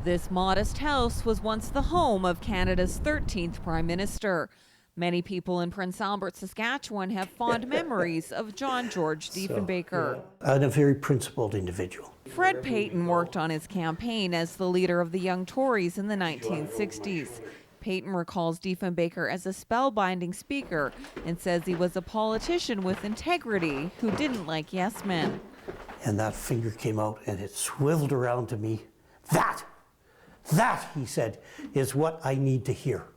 This modest house was once the home of Canada's 13th Prime Minister. Many people in Prince Albert, Saskatchewan have fond memories of John George Diefenbaker. And a very principled individual. Fred Payton worked on his campaign as the leader of the Young Tories in the 1960s. Payton recalls Diefenbaker as a spellbinding speaker and says he was a politician with integrity who didn't like yes men. And that finger came out and it swiveled around to me. That, he said, is what I need to hear.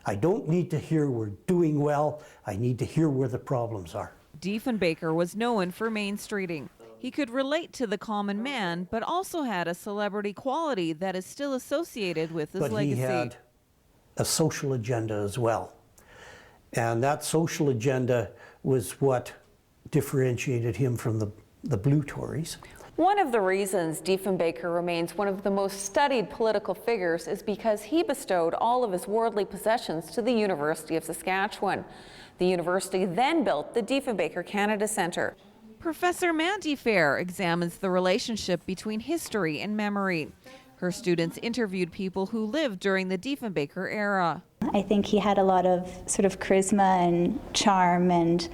I don't need to hear we're doing well. I need to hear where the problems are. Diefenbaker was known for mainstreeting. He could relate to the common man, but also had a celebrity quality that is still associated with his legacy. But he had a social agenda as well. And that social agenda was what differentiated him from the blue Tories. One of the reasons Diefenbaker remains one of the most studied political figures is because he bestowed all of his worldly possessions to the University of Saskatchewan. The university then built the Diefenbaker Canada Centre. Professor Mandy Fair examines the relationship between history and memory. Her students interviewed people who lived during the Diefenbaker era. I think he had a lot of sort of charisma and charm, and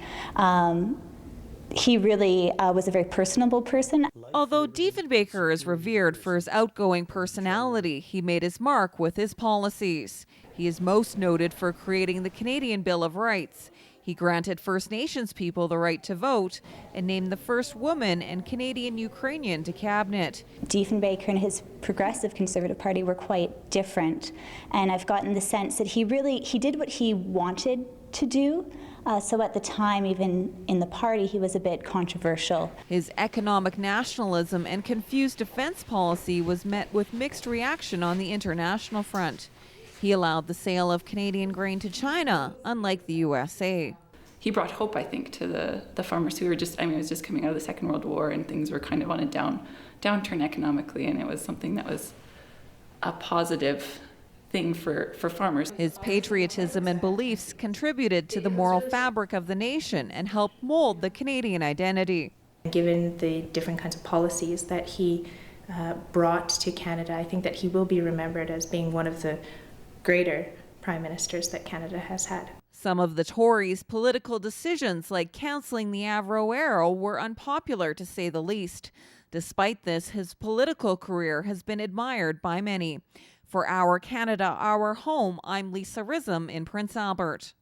he really was a very personable person. Although Diefenbaker is revered for his outgoing personality, he made his mark with his policies. He is most noted for creating the Canadian Bill of Rights. He granted First Nations people the right to vote and named the first woman and Canadian Ukrainian to cabinet. Diefenbaker and his Progressive Conservative Party were quite different, and I've gotten the sense that he did what he wanted to do. So at the time, even in the party, he was a bit controversial. His economic nationalism and confused defense policy was met with mixed reaction on the international front. He allowed the sale of Canadian grain to China, unlike the USA. He brought hope, I think, to the farmers who were it was just coming out of the Second World War and things were kind of on a downturn economically, and it was something that was a positive thing for farmers. His patriotism and beliefs contributed to the moral fabric of the nation and helped mold the Canadian identity. Given the different kinds of policies that he brought to Canada, I think that he will be remembered as being one of the greater prime ministers that Canada has had. Some of the Tories' political decisions, like cancelling the Avro Arrow, were unpopular to say the least. Despite this, his political career has been admired by many. For Our Canada, Our Home, I'm Lisa Risom in Prince Albert.